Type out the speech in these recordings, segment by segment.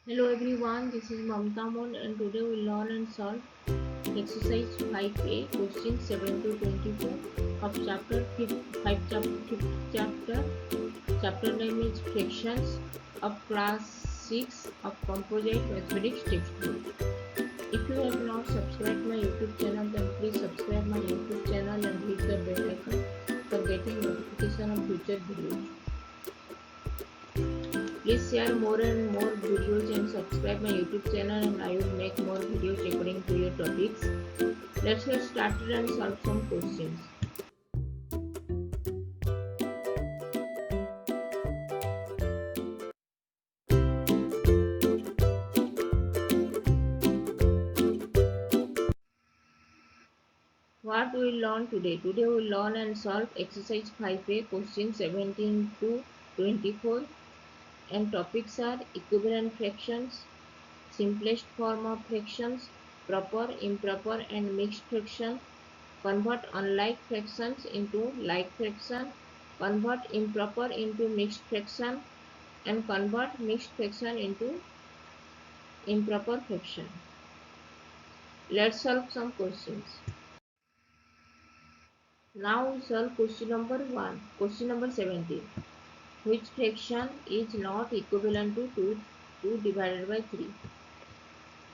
Hello everyone, this is Mamta Mon and today we learn and solve exercise 5a questions 7 to 24 of chapter 5 chapter. Chapter name is fractions of class 6 of composite mathematics textbook. If you have not subscribed my YouTube channel then please subscribe my YouTube channel and hit the bell icon for getting notification of future videos. Please share more and more videos and subscribe my YouTube channel and I will make more videos according to your topics. Let's get started and solve some questions. What we will learn today? Today we will learn and solve exercise 5a questions 17 to 24 and topics are equivalent fractions, simplest form of fractions, proper, improper and mixed fractions, convert unlike fractions into like fraction, convert improper into mixed fraction, and convert mixed fraction into improper fraction. Let's solve some questions. Now we solve question number 1. Question number 17. Which fraction is not equivalent to 2 divided by 3?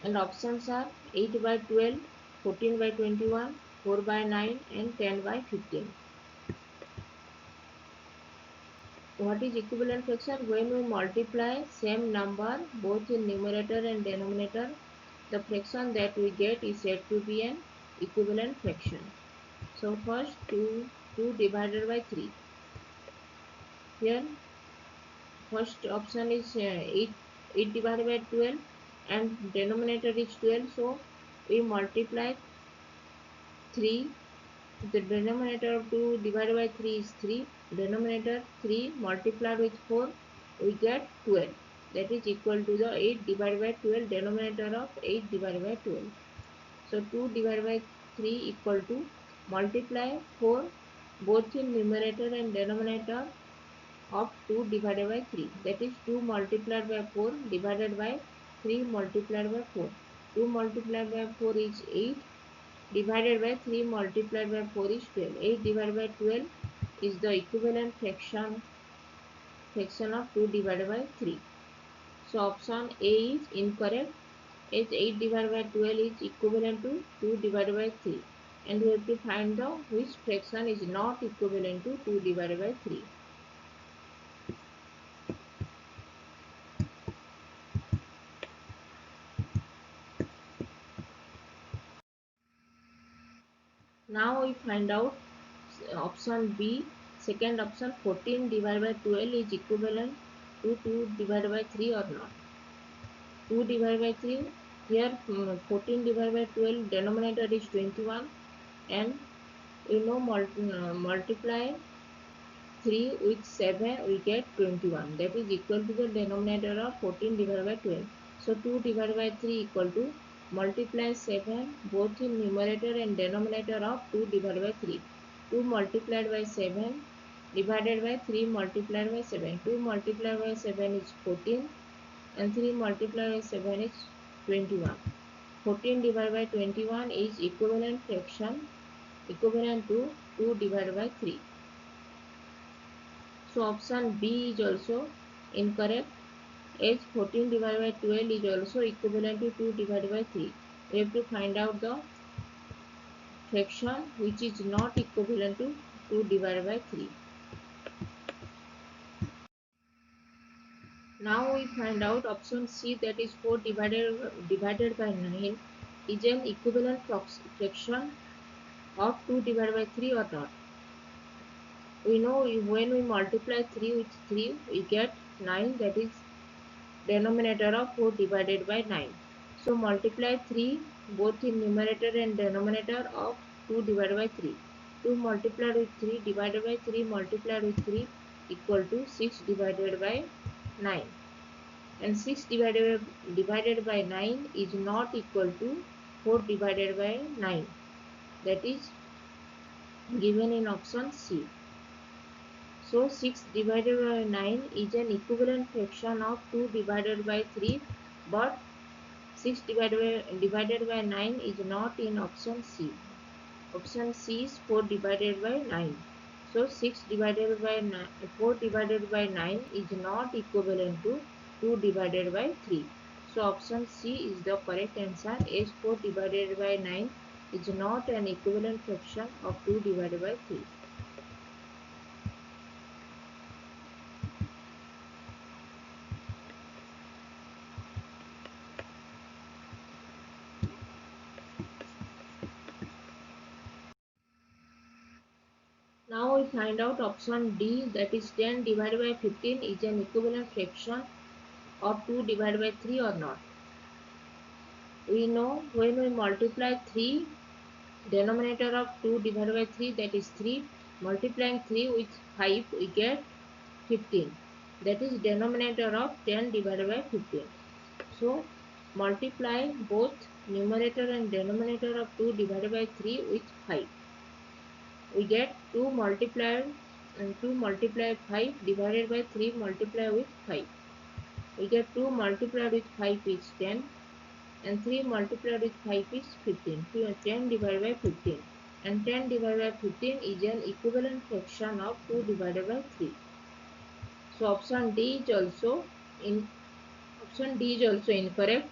And options are 8 by 12, 14 by 21, 4 by 9 and 10 by 15. What is equivalent fraction? When we multiply same number both in numerator and denominator, the fraction that we get is said to be an equivalent fraction. So first 2 divided by 3. Here first option is 8 divided by 12 and denominator is 12. So we multiply 3. The denominator of 2 divided by 3 is 3. Denominator 3 multiplied with 4, we get 12. That is equal to the 8 divided by 12 denominator of 8 divided by 12. So 2 divided by 3 equal to multiply 4 both in numerator and denominator of 2 divided by 3. That is 2 multiplied by 4 divided by 3 multiplied by 4. 2 multiplied by 4 is 8 divided by 3 multiplied by 4 is 12. 8 divided by 12 is the equivalent fraction of 2 divided by 3. So option A is incorrect, as 8 divided by 12 is equivalent to 2 divided by 3. And we have to find the which fraction is not equivalent to 2 divided by 3. Now we find out option B, second option 14 divided by 12 is equivalent to 2 divided by 3 or not. 2 divided by 3, here 14 divided by 12 denominator is 21 and multiply 3 with 7 we get 21, that is equal to the denominator of 14 divided by 12. So 2 divided by 3 equal to multiply 7 both in numerator and denominator of 2 divided by 3. 2 multiplied by 7 divided by 3 multiplied by 7. 2 multiplied by 7 is 14 and 3 multiplied by 7 is 21. 14 divided by 21 is equivalent fraction equivalent to 2 divided by 3. So option B is also incorrect, as 14 divided by 12 is also equivalent to 2 divided by 3. We have to find out the fraction which is not equivalent to 2 divided by 3. Now we find out option C, that is 4 divided by 9 is an equivalent fraction of 2 divided by 3 or not. We know when we multiply 3 with 3 we get 9, that is denominator of 4 divided by 9. So multiply 3 both in numerator and denominator of 2 divided by 3. 2 multiplied with 3 divided by 3 multiplied with 3 equal to 6 divided by 9. And 6 divided by 9 is not equal to 4 divided by 9. That is given in option C. So 6 divided by 9 is an equivalent fraction of 2 divided by 3 but 6 divided by 9 is not in option C. Option C is 4 divided by 9. So 6 divided by 9, 4 divided by 9 is not equivalent to 2 divided by 3. So option C is the correct answer, as 4 divided by 9 is not an equivalent fraction of 2 divided by 3. Now we find out option D, that is 10 divided by 15 is an equivalent fraction of 2 divided by 3 or not. We know when we multiply 3, denominator of 2 divided by 3, that is 3, multiplying 3 with 5 we get 15, that is denominator of 10 divided by 15. So multiply both numerator and denominator of 2 divided by 3 with 5. We get 2 multiplied and 2 multiplied 5 divided by 3 multiplied with 5. We get 2 multiplied with 5 is 10 and 3 multiplied with 5 is 15. 10 divided by 15, and 10 divided by 15 is an equivalent fraction of 2 divided by 3. So option D is also incorrect.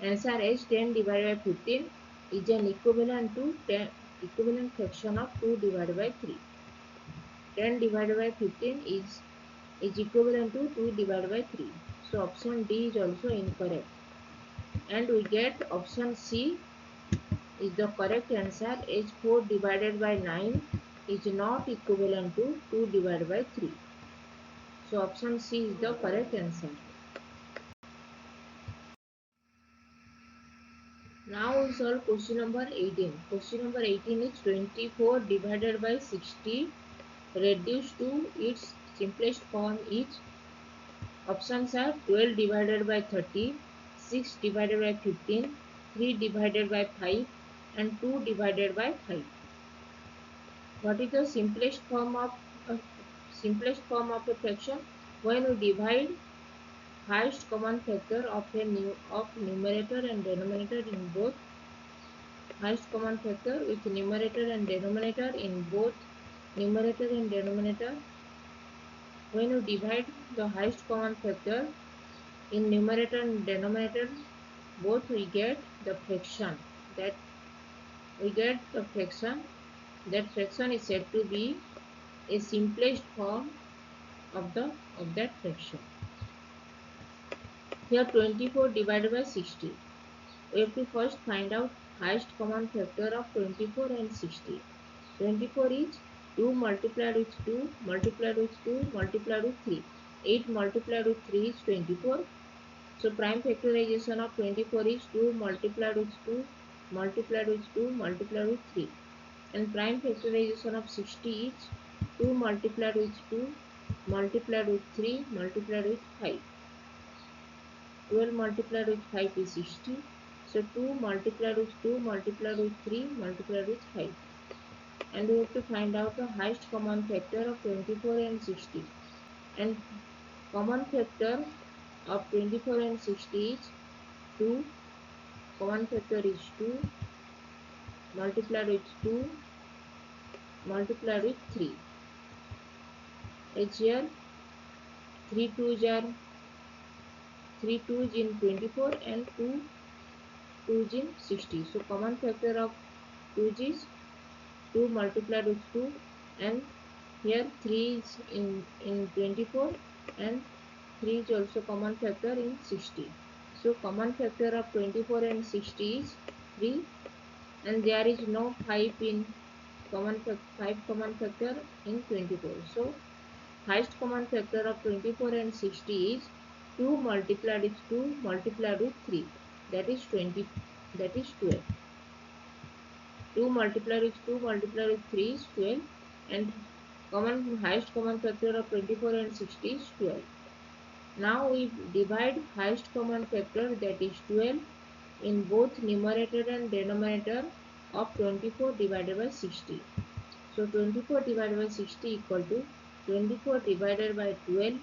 Answer is 10 divided by 15 is an equivalent to 10 equivalent fraction of 2 divided by 3. 10 divided by 15 is equivalent to 2 divided by 3. So option D is also incorrect. And we get option C is the correct answer, as 4 divided by 9 is not equivalent to 2 divided by 3. So option C is the correct answer. Now we solve question number 18. Question number 18 is 24 divided by 60 reduced to its simplest form is. Options are 12 divided by 30, 6 divided by 15, 3 divided by 5 and 2 divided by 5. What is the simplest form of a fraction? When we divide highest common factor of numerator and denominator in both highest common factor with numerator and denominator in both numerator and denominator. When we divide the highest common factor in numerator and denominator both, we get the fraction. That fraction is said to be a simplest form of that fraction. Here 24 divided by 60. We have to first find out highest common factor of 24 and 60. 24 is 2 multiplied with 2 multiplied with 2 multiplied with 3. 8 multiplied with 3 is 24. So prime factorization of 24 is 2 multiplied with 2 multiplied with 2 multiplied with 3. And prime factorization of 60 is 2 multiplied with 2 multiplied with 3 multiplied with 5. 12 multiplied with 5 is 60. So 2 multiplied with 2 multiplied with 3 multiplied with 5. And we have to find out the highest common factor of 24 and 60. And common factor of 24 and 60 is 2. Common factor is 2 multiplied with 2 multiplied with 3. As here 3 2s are 3 2s in 24 and 2 2s in 60. So common factor of 2s is 2 multiplied with 2, and here 3 is in 24 and 3 is also common factor in 60. So common factor of 24 and 60 is 3, and there is no 5 in 5 common factor in 24. So highest common factor of 24 and 60 is 2 multiplied with 2 multiplied with 3, that is 20, that is 12. 2 multiplied with 2 multiplied with 3 is 12, and highest common factor of 24 and 60 is 12. Now we divide highest common factor, that is 12, in both numerator and denominator of 24 divided by 60. So 24 divided by 60 equal to 24 divided by 12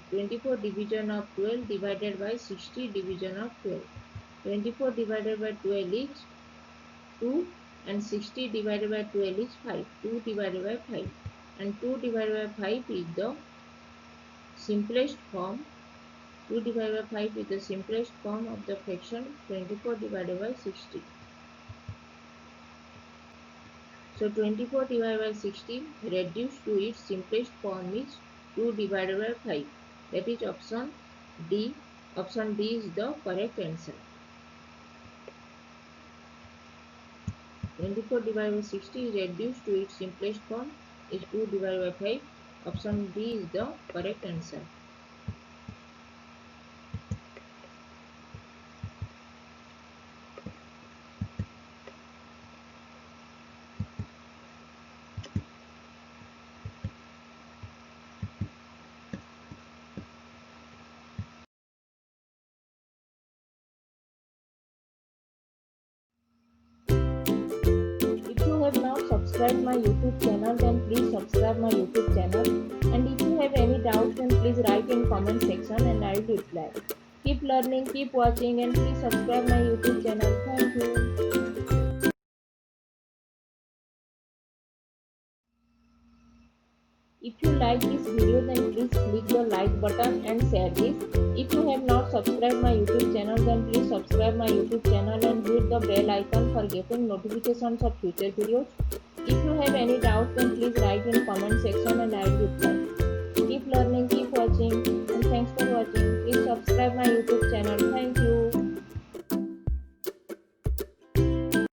24 division of 12 divided by 60 division of 12. 24 divided by 12 is 2 and 60 divided by 12 is 5. 2 divided by 5 and 2 divided by 5 is the simplest form. 2 divided by 5 is the simplest form of the fraction 24 divided by 60. So 24 divided by 60 reduced to its simplest form is 2 divided by 5. That is option D. Option D is the correct answer. 24 divided by 60 is reduced to its simplest form is 2 divided by 5. Option D is the correct answer. If you have not subscribed my YouTube channel, then please subscribe my YouTube channel. And if you have any doubts, then please write in comment section and I will reply. Keep learning, keep watching, and please subscribe my YouTube channel. Thank you. If you like this video, then please click the like button and share this. If you have not subscribed my YouTube channel, then please subscribe my YouTube channel and hit the bell icon for getting notifications of future videos. If you have any doubts, then please write in comment section and I will reply. Keep learning, keep watching, and thanks for watching. Please subscribe my YouTube channel. Thank you.